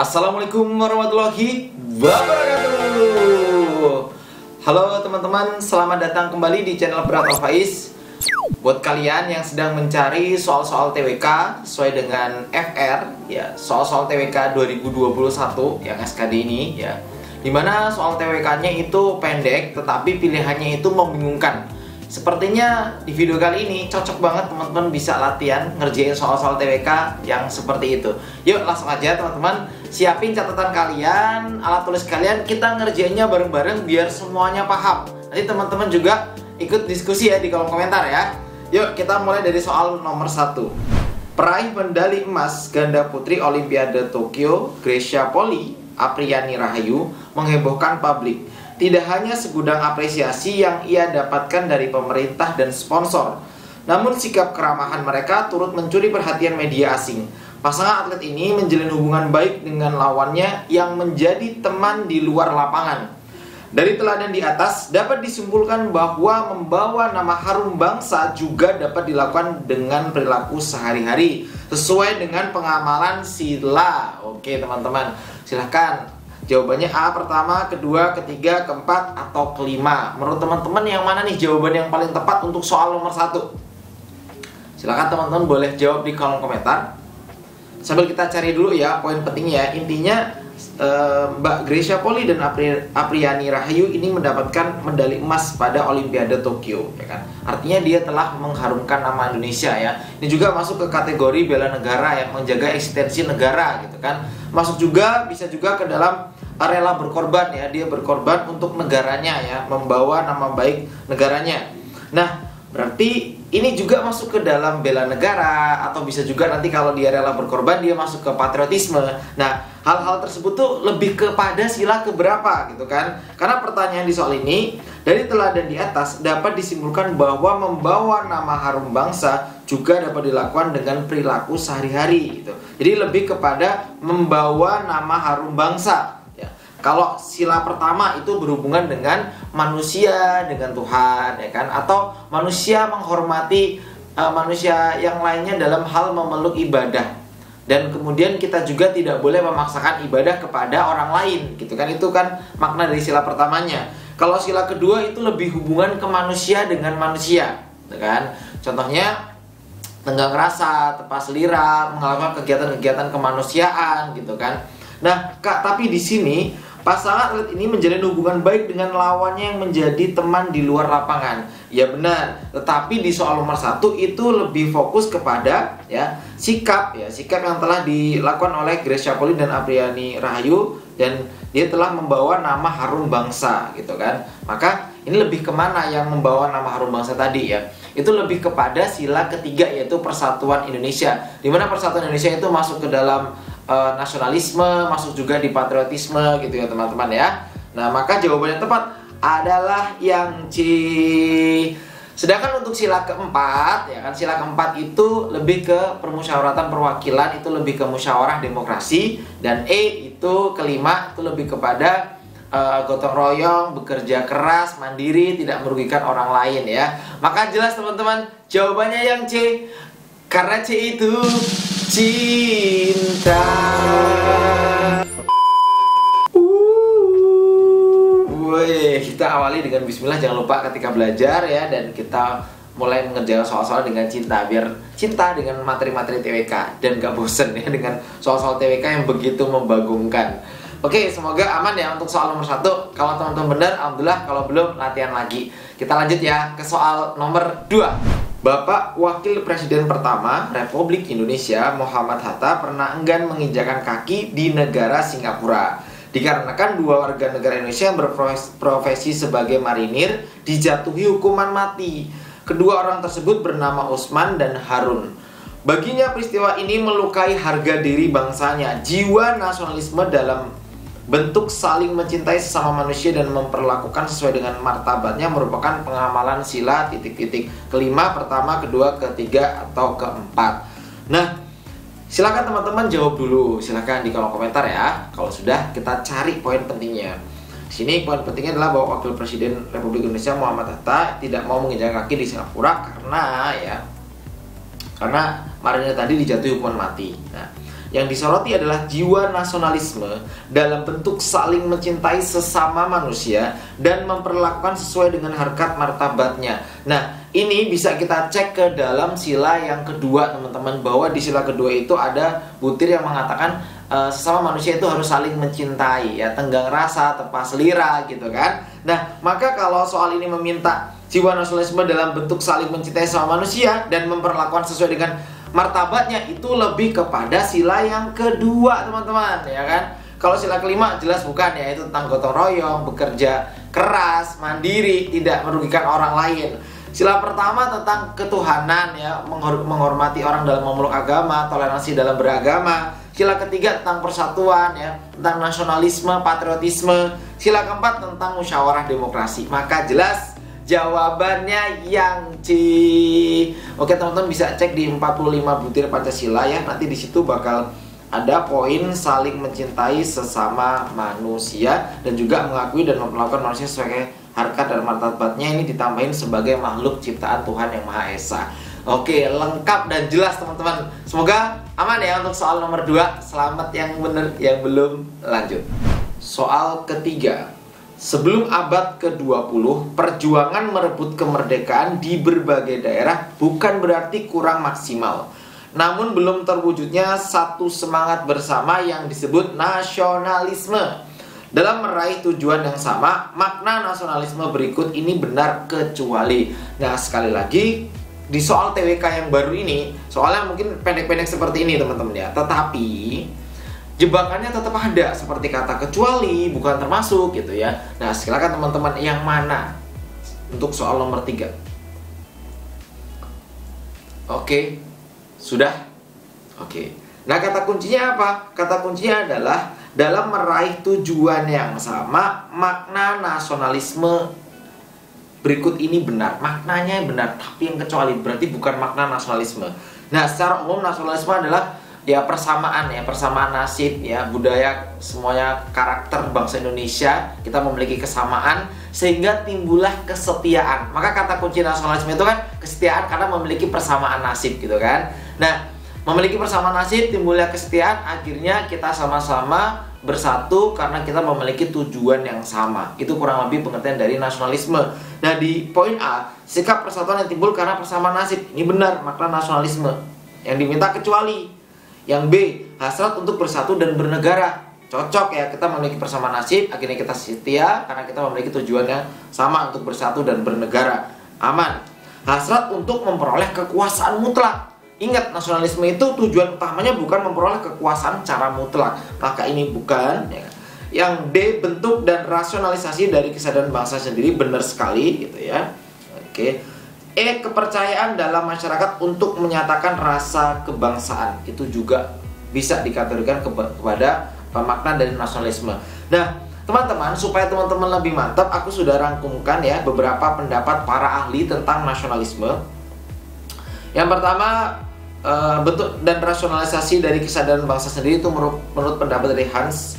Assalamualaikum warahmatullahi wabarakatuh. Halo teman-teman, selamat datang kembali di channel Berat Faiz. Buat kalian yang sedang mencari soal-soal TWK sesuai dengan FR, ya, soal-soal TWK 2021 yang SKD ini, ya, dimana soal TWK-nya itu pendek, tetapi pilihannya itu membingungkan. Sepertinya di video kali ini cocok banget teman-teman bisa latihan ngerjain soal-soal TWK yang seperti itu. Yuk langsung aja teman-teman, siapin catatan kalian, alat tulis kalian, kita ngerjainnya bareng-bareng biar semuanya paham. Nanti teman-teman juga ikut diskusi ya di kolom komentar ya. Yuk kita mulai dari soal nomor 1. Peraih medali emas ganda putri Olimpiade Tokyo, Greysia Poli Apriani Rahayu menghebohkan publik. Tidak hanya segudang apresiasi yang ia dapatkan dari pemerintah dan sponsor, namun sikap keramahan mereka turut mencuri perhatian media asing. Pasangan atlet ini menjalin hubungan baik dengan lawannya yang menjadi teman di luar lapangan. Dari teladan di atas dapat disimpulkan bahwa membawa nama harum bangsa juga dapat dilakukan dengan perilaku sehari-hari sesuai dengan pengamalan sila. Oke teman-teman, silahkan jawabannya A pertama, kedua, ketiga, keempat, atau kelima. Menurut teman-teman yang mana nih jawaban yang paling tepat untuk soal nomor 1? Silahkan teman-teman boleh jawab di kolom komentar. Sambil kita cari dulu ya poin pentingnya. Intinya Mbak Greysia Poli dan Apriani Rahayu ini mendapatkan medali emas pada Olimpiade Tokyo, ya kan? Artinya dia telah mengharumkan nama Indonesia ya. Ini juga masuk ke kategori bela negara yang menjaga eksistensi negara gitu kan. Masuk juga bisa juga ke dalam rela berkorban ya, dia berkorban untuk negaranya ya, membawa nama baik negaranya. Nah, berarti ini juga masuk ke dalam bela negara, atau bisa juga nanti kalau dia rela berkorban dia masuk ke patriotisme. Nah, hal-hal tersebut tuh lebih kepada sila keberapa gitu kan. Karena pertanyaan di soal ini, dari teladan di atas dapat disimpulkan bahwa membawa nama harum bangsa juga dapat dilakukan dengan perilaku sehari-hari gitu. Jadi lebih kepada membawa nama harum bangsa. Kalau sila pertama itu berhubungan dengan manusia, dengan Tuhan, ya kan? Atau manusia menghormati manusia yang lainnya dalam hal memeluk ibadah. Dan kemudian kita juga tidak boleh memaksakan ibadah kepada orang lain, gitu kan? Itu kan makna dari sila pertamanya. Kalau sila kedua itu lebih hubungan ke manusia dengan manusia, ya kan? Contohnya tenggang rasa, tepas lira, melakukan kegiatan-kegiatan kemanusiaan, gitu kan? Nah, Kak, tapi di sini pasangan atlet ini menjalin hubungan baik dengan lawannya yang menjadi teman di luar lapangan. Ya benar, tetapi di soal nomor 1 itu lebih fokus kepada ya sikap yang telah dilakukan oleh Greysia Poli dan Apriani Rahayu, dan dia telah membawa nama harum bangsa gitu kan. Maka ini lebih kemana yang membawa nama harum bangsa tadi ya? Itu lebih kepada sila ketiga, yaitu persatuan Indonesia. Dimana persatuan Indonesia itu masuk ke dalam nasionalisme, masuk juga di patriotisme gitu ya teman-teman ya. Nah, maka jawaban yang tepat adalah yang C. Sedangkan untuk sila keempat, ya kan, sila keempat itu lebih ke permusyawaratan perwakilan, itu lebih ke musyawarah demokrasi. Dan E itu kelima, itu lebih kepada gotong royong, bekerja keras, mandiri, tidak merugikan orang lain ya. Maka jelas teman-teman, jawabannya yang C. Karena C itu cinta. Kita awali dengan bismillah, jangan lupa ketika belajar ya, dan kita mulai mengerjakan soal-soal dengan cinta, biar cinta dengan materi-materi TWK dan gak bosen ya dengan soal-soal TWK yang begitu membagongkan. Oke, semoga aman ya untuk soal nomor 1. Kalau teman-teman benar, alhamdulillah. Kalau belum, latihan lagi. Kita lanjut ya ke soal nomor 2. Bapak Wakil Presiden pertama Republik Indonesia Muhammad Hatta pernah enggan menginjakan kaki di negara Singapura dikarenakan dua warga negara Indonesia yang berprofesi sebagai marinir dijatuhi hukuman mati. Kedua orang tersebut bernama Usman dan Harun. Baginya peristiwa ini melukai harga diri bangsanya. Jiwa nasionalisme dalam bentuk saling mencintai sesama manusia dan memperlakukan sesuai dengan martabatnya merupakan pengamalan sila titik-titik kelima, pertama, kedua, ketiga, atau keempat. Nah, silakan teman-teman jawab dulu, silakan di kolom komentar ya. Kalau sudah, kita cari poin pentingnya. Di sini poin pentingnya adalah bahwa Wakil Presiden Republik Indonesia Muhammad Hatta tidak mau menginjakan kaki di Singapura karena marinir tadi dijatuhi hukuman mati. Nah, Yang disoroti adalah jiwa nasionalisme dalam bentuk saling mencintai sesama manusia dan memperlakukan sesuai dengan harkat martabatnya. Nah, ini bisa kita cek ke dalam sila yang kedua, teman-teman, bahwa di sila kedua itu ada butir yang mengatakan sesama manusia itu harus saling mencintai, ya, tenggang rasa, tepa selira, gitu kan. Nah, maka kalau soal ini meminta jiwa nasionalisme dalam bentuk saling mencintai sesama manusia dan memperlakukan sesuai dengan martabatnya, itu lebih kepada sila yang kedua, teman-teman, ya kan. Kalau sila kelima jelas bukan, ya, itu tentang gotong royong, bekerja keras, mandiri, tidak merugikan orang lain. Sila pertama tentang ketuhanan, ya, menghormati orang dalam memeluk agama, toleransi dalam beragama. Sila ketiga tentang persatuan, ya, tentang nasionalisme, patriotisme. Sila keempat tentang musyawarah demokrasi. Maka jelas jawabannya yang C. Oke, teman-teman bisa cek di 45 butir Pancasila, ya. Nanti di situ bakal ada poin saling mencintai sesama manusia dan juga mengakui dan memperlakukan manusia sebagai harkat dan martabatnya. Ini ditambahin sebagai makhluk ciptaan Tuhan Yang Maha Esa. Oke, lengkap dan jelas, teman-teman. Semoga aman, ya, untuk soal nomor 2. Selamat yang benar, yang belum lanjut. Soal ketiga. Sebelum abad ke-20, perjuangan merebut kemerdekaan di berbagai daerah bukan berarti kurang maksimal. Namun belum terwujudnya satu semangat bersama yang disebut nasionalisme. Dalam meraih tujuan yang sama, makna nasionalisme berikut ini benar kecuali. Nah, sekali lagi, di soal TWK yang baru ini, soalnya mungkin pendek-pendek seperti ini, teman-teman, ya. Tetapi jebakannya tetap ada, seperti kata kecuali, bukan termasuk, gitu, ya. Nah, silakan teman-teman, yang mana untuk soal nomor 3? Oke, sudah? Oke. Nah, kata kuncinya apa? Kata kuncinya adalah dalam meraih tujuan yang sama, makna nasionalisme berikut ini benar. Maknanya benar, tapi yang kecuali berarti bukan makna nasionalisme. Nah, secara umum nasionalisme adalah, ya, persamaan, ya, persamaan nasib, ya, budaya, semuanya karakter bangsa Indonesia, kita memiliki kesamaan sehingga timbullah kesetiaan. Maka kata kunci nasionalisme itu kan kesetiaan karena memiliki persamaan nasib, gitu kan. Nah, memiliki persamaan nasib, timbullah kesetiaan, akhirnya kita sama-sama bersatu karena kita memiliki tujuan yang sama. Itu kurang lebih pengertian dari nasionalisme. Nah, di poin A, sikap persatuan yang timbul karena persamaan nasib, ini benar makna nasionalisme. Yang diminta kecuali. Yang B, hasrat untuk bersatu dan bernegara. Cocok, ya, kita memiliki persamaan nasib, akhirnya kita setia karena kita memiliki tujuan yang sama untuk bersatu dan bernegara. Aman. Hasrat untuk memperoleh kekuasaan mutlak. Ingat, nasionalisme itu tujuan utamanya bukan memperoleh kekuasaan secara mutlak. Maka ini bukan, ya. Yang D, bentuk dan rasionalisasi dari kesadaran bangsa sendiri, benar sekali, gitu, ya. Oke. E, kepercayaan dalam masyarakat untuk menyatakan rasa kebangsaan. Itu juga bisa dikategorikan kepada makna dari nasionalisme. Nah, teman-teman, supaya teman-teman lebih mantap, aku sudah rangkumkan, ya, beberapa pendapat para ahli tentang nasionalisme. Yang pertama, bentuk dan rasionalisasi dari kesadaran bangsa sendiri, itu menurut pendapat dari Hans.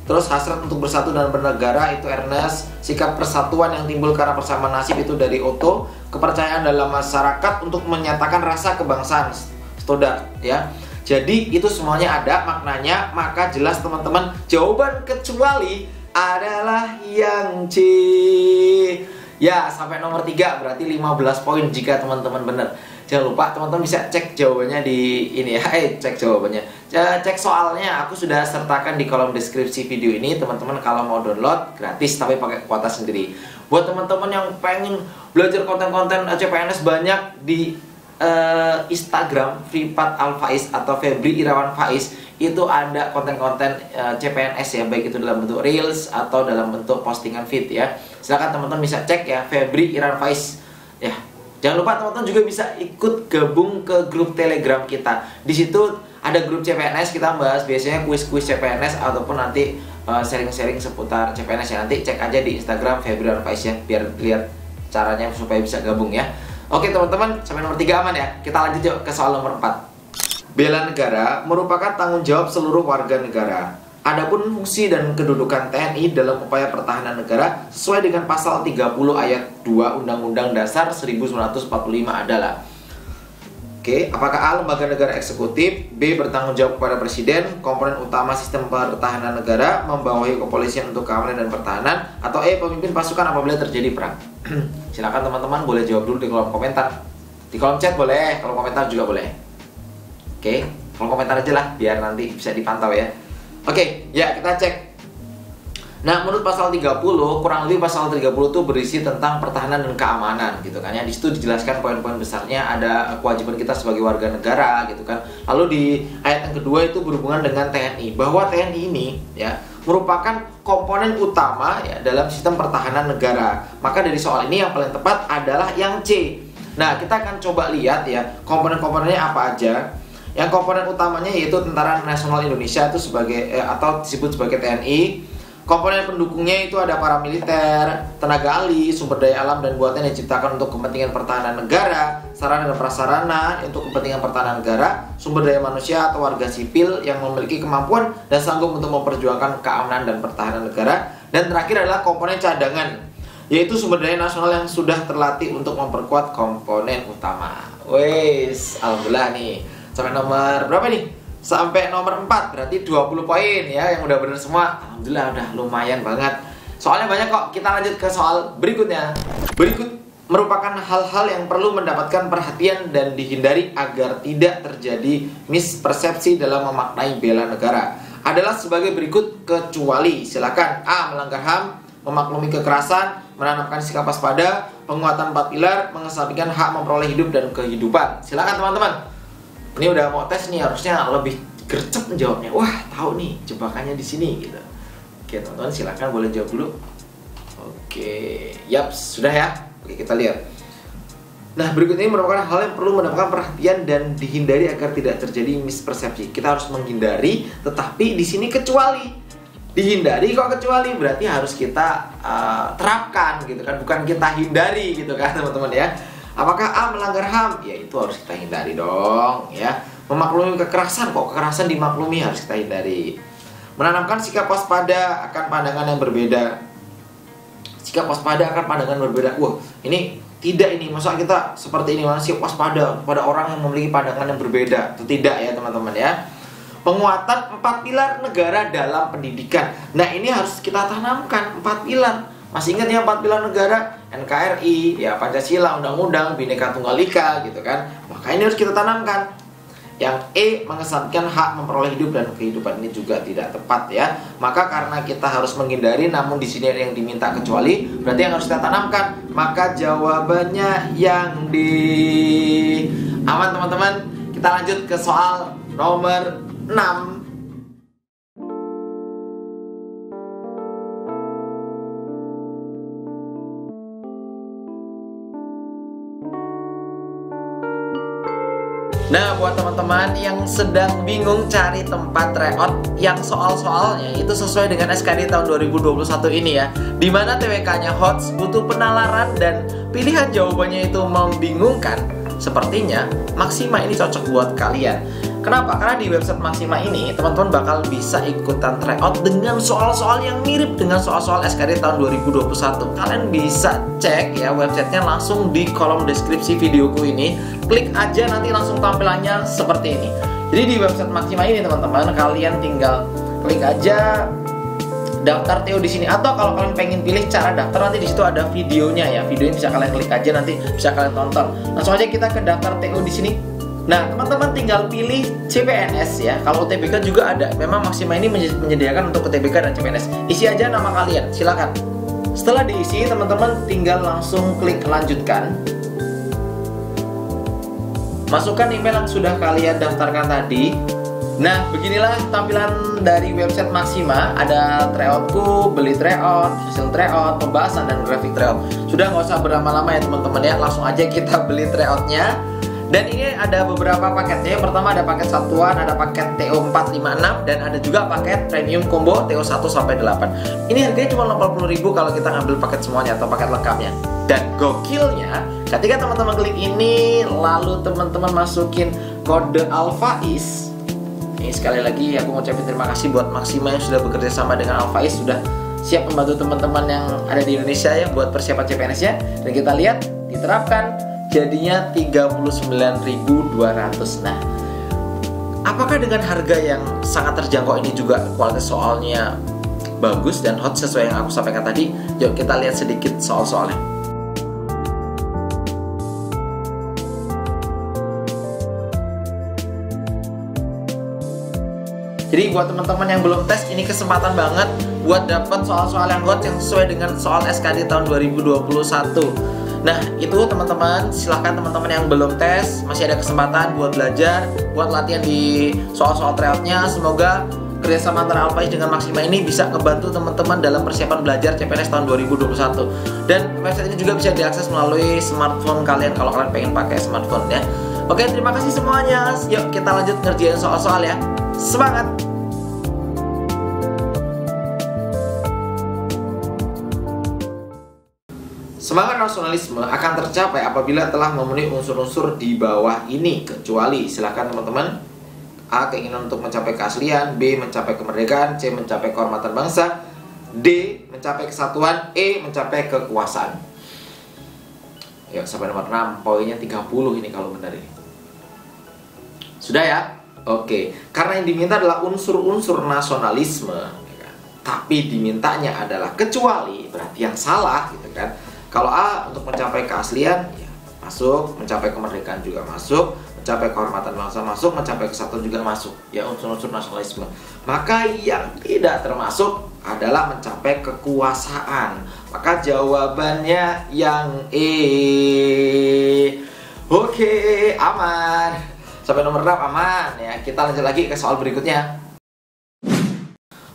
Terus hasrat untuk bersatu dan bernegara, itu Ernest. Sikap persatuan yang timbul karena persamaan nasib, itu dari Otto. Kepercayaan dalam masyarakat untuk menyatakan rasa kebangsaan, Stoddard, ya. Jadi itu semuanya ada maknanya. Maka jelas, teman-teman, jawaban kecuali adalah yang C. Ya, sampai nomor 3 berarti 15 poin jika teman-teman benar. Jangan lupa teman-teman bisa cek jawabannya di ini, ya. Cek jawabannya. Cek soalnya aku sudah sertakan di kolom deskripsi video ini. Teman-teman kalau mau download gratis tapi pakai kuota sendiri. Buat teman-teman yang pengen belajar konten-konten CPNS banyak di Instagram Fripat Alfaiz atau Febri Irawan Faiz, itu ada konten-konten CPNS, ya, baik itu dalam bentuk reels atau dalam bentuk postingan feed, ya. Silakan teman-teman bisa cek, ya, Febri Irawan Faiz, ya. Jangan lupa teman-teman juga bisa ikut gabung ke grup Telegram kita. Di situ ada grup CPNS, kita bahas biasanya kuis-kuis CPNS ataupun nanti sharing-sharing seputar CPNS, ya. Nanti cek aja di Instagram Febri Irawan Faiz, ya, biar lihat caranya supaya bisa gabung, ya. Oke, teman-teman, sampai nomor 3 aman, ya. Kita lanjut yuk ke soal nomor 4. Bela negara merupakan tanggung jawab seluruh warga negara. Adapun fungsi dan kedudukan TNI dalam upaya pertahanan negara sesuai dengan pasal 30 ayat 2 Undang-Undang Dasar 1945 adalah Oke, apakah A. lembaga negara eksekutif, B. bertanggung jawab kepada presiden, komponen utama sistem pertahanan negara, membawahi kepolisian untuk keamanan dan pertahanan, atau E. pemimpin pasukan apabila terjadi perang? Silakan teman-teman boleh jawab dulu di kolom komentar. Di kolom chat boleh, kolom komentar juga boleh. Oke, kolom komentar aja lah biar nanti bisa dipantau ya. Oke, ya kita cek. Nah, menurut pasal 30, kurang lebih pasal 30 itu berisi tentang pertahanan dan keamanan gitu kan ya. Di situ dijelaskan poin-poin besarnya, ada kewajiban kita sebagai warga negara gitu kan. Lalu di ayat yang kedua itu berhubungan dengan TNI, bahwa TNI ini ya merupakan komponen utama ya dalam sistem pertahanan negara. Maka dari soal ini yang paling tepat adalah yang C. Nah, kita akan coba lihat ya komponen-komponennya apa aja. Yang komponen utamanya yaitu Tentara Nasional Indonesia itu sebagai atau disebut sebagai TNI. Komponen pendukungnya itu ada para militer, tenaga ahli, sumber daya alam dan buatan yang diciptakan untuk kepentingan pertahanan negara, sarana dan prasarana untuk kepentingan pertahanan negara, sumber daya manusia atau warga sipil yang memiliki kemampuan dan sanggup untuk memperjuangkan keamanan dan pertahanan negara. Dan terakhir adalah komponen cadangan, yaitu sumber daya nasional yang sudah terlatih untuk memperkuat komponen utama. Wes, alhamdulillah nih. Sampai nomor berapa nih? Sampai nomor 4, berarti 20 poin ya yang udah bener semua. Alhamdulillah udah lumayan banget. Soalnya banyak kok. Kita lanjut ke soal berikutnya. Berikut merupakan hal-hal yang perlu mendapatkan perhatian dan dihindari agar tidak terjadi mispersepsi dalam memaknai bela negara. Adalah sebagai berikut kecuali. Silakan. A. melanggar HAM, memaklumi kekerasan, menanamkan sikap waspada, penguatan 4 pilar, mengesampingkan hak memperoleh hidup dan kehidupan. Silakan teman-teman. Ini udah mau tes nih, harusnya lebih gercep jawabnya. Wah, tahu nih jebakannya di sini gitu. Oke, teman-teman silakan boleh jawab dulu. Oke, yaps, sudah ya. Oke, kita lihat. Nah, berikut ini merupakan hal yang perlu mendapatkan perhatian dan dihindari agar tidak terjadi mispersepsi. Kita harus menghindari, tetapi di sini kecuali. Dihindari kok kecuali, berarti harus kita terapkan gitu kan, bukan kita hindari gitu kan, teman-teman ya. Apakah A. melanggar HAM? Ya itu harus kita hindari dong ya. Memaklumi kekerasan, kok kekerasan dimaklumi, harus kita hindari. Menanamkan sikap waspada akan pandangan yang berbeda. Sikap waspada akan pandangan berbeda. Wah, ini tidak ini. Masa kita seperti ini, sikap waspada pada orang yang memiliki pandangan yang berbeda. Itu tidak ya teman-teman ya. Penguatan 4 pilar negara dalam pendidikan. Nah, ini harus kita tanamkan 4 pilar. Masih ingat ya 4 pilar negara? NKRI, ya Pancasila, Undang-Undang, Bhinneka Tunggal Ika gitu kan. Maka ini harus kita tanamkan. Yang E. mengesampingkan hak memperoleh hidup dan kehidupan, ini juga tidak tepat ya. Maka karena kita harus menghindari, namun di sini ada yang diminta kecuali, berarti yang harus kita tanamkan. Maka jawabannya yang D. Aman teman-teman. Kita lanjut ke soal nomor 6. Nah, buat teman-teman yang sedang bingung cari tempat tryout yang soal-soalnya itu sesuai dengan SKD tahun 2021 ini ya, dimana TWK-nya HOTS, butuh penalaran dan pilihan jawabannya itu membingungkan, sepertinya Maxima ini cocok buat kalian. Kenapa? Karena di website Maxima ini teman-teman bakal bisa ikutan tryout dengan soal-soal yang mirip dengan soal-soal SKD tahun 2021. Kalian bisa cek ya websitenya langsung di kolom deskripsi videoku ini. Klik aja, nanti langsung tampilannya seperti ini. Jadi di website Maxima ini teman-teman, kalian tinggal klik aja daftar TO di sini, atau kalau kalian pengen pilih cara daftar, nanti di situ ada videonya ya. Videonya bisa kalian klik aja, nanti bisa kalian tonton. Langsung aja kita ke daftar TO di sini. Nah, teman-teman tinggal pilih CPNS ya. Kalau UTBK juga ada. Memang Maxima ini menyediakan untuk UTBK dan CPNS. Isi aja nama kalian, silakan. Setelah diisi, teman-teman tinggal langsung klik lanjutkan. Masukkan email yang sudah kalian daftarkan tadi. Nah, beginilah tampilan dari website Maxima. Ada tryoutku, beli tryout, hasil tryout, pembahasan, dan grafik tryout. Sudah nggak usah berlama-lama ya teman-teman ya. Langsung aja kita beli tryoutnya. Dan ini ada beberapa paketnya. Yang pertama ada paket satuan, ada paket TO 456, dan ada juga paket premium combo TO 1 sampai 8. Ini harganya cuma 80.000 kalau kita ngambil paket semuanya atau paket lengkapnya. Dan gokilnya, ketika teman-teman klik ini, lalu teman-teman masukin kode Alfaiz. Ini sekali lagi aku mau ucapin terima kasih buat Maxima yang sudah bekerja sama dengan Alfaiz, sudah siap membantu teman-teman yang ada di Indonesia ya buat persiapan CPNS-nya. Dan kita lihat diterapkan jadinya 39.200. Nah, apakah dengan harga yang sangat terjangkau ini juga kualitas soalnya bagus dan hot sesuai yang aku sampaikan tadi? Yuk kita lihat sedikit soal-soalnya. Jadi buat teman-teman yang belum tes, ini kesempatan banget buat dapat soal-soal yang hot yang sesuai dengan soal SKD tahun 2021. Nah, itu teman-teman, silahkan teman-teman yang belum tes, masih ada kesempatan buat belajar, buat latihan di soal-soal tryout-nya. Semoga kerjasama antara Alphais dengan Maxima ini bisa ngebantu teman-teman dalam persiapan belajar CPNS tahun 2021. Dan website ini juga bisa diakses melalui smartphone kalian kalau kalian pengen pakai smartphone ya. Oke, terima kasih semuanya. Yuk kita lanjut ngerjain soal-soal ya. Semangat! Semangat nasionalisme akan tercapai apabila telah memenuhi unsur-unsur di bawah ini, kecuali, silakan teman-teman. A. Keinginan untuk mencapai keaslian, B. Mencapai kemerdekaan, C. Mencapai kehormatan bangsa, D. Mencapai kesatuan, E. Mencapai kekuasaan. Yuk, sampai nomor 6, poinnya 30 ini kalau benar ini. Sudah ya? Oke, karena yang diminta adalah unsur-unsur nasionalisme, ya kan? Tapi dimintanya adalah kecuali, berarti yang salah gitu kan. Kalau A untuk mencapai keaslian, ya masuk, mencapai kemerdekaan juga masuk, mencapai kehormatan bangsa masuk, mencapai kesatuan juga masuk, ya unsur-unsur nasionalisme. Maka yang tidak termasuk adalah mencapai kekuasaan. Maka jawabannya yang E. Oke, aman. Sampai nomor 6 aman ya. Kita lanjut lagi ke soal berikutnya.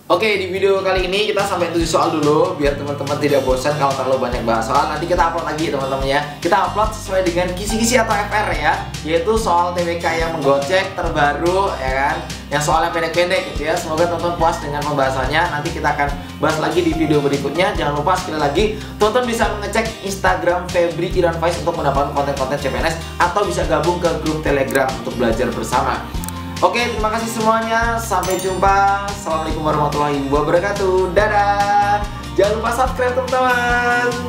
Oke, di video kali ini kita sampai 7 soal dulu biar teman-teman tidak bosan kalau terlalu banyak bahas soal. Nanti kita upload lagi teman-teman ya. Kita upload sesuai dengan kisi-kisi atau FR ya, yaitu soal TWK yang menggocek terbaru ya kan, yang soalnya pendek-pendek gitu ya. Semoga teman-teman puas dengan pembahasannya. Nanti kita akan bahas lagi di video berikutnya. Jangan lupa sekali lagi teman-teman bisa mengecek Instagram Febri Iran Faiz untuk mendapatkan konten-konten CPNS, atau bisa gabung ke grup Telegram untuk belajar bersama. Oke, terima kasih semuanya. Sampai jumpa. Assalamualaikum warahmatullahi wabarakatuh. Dadah. Jangan lupa subscribe teman-teman.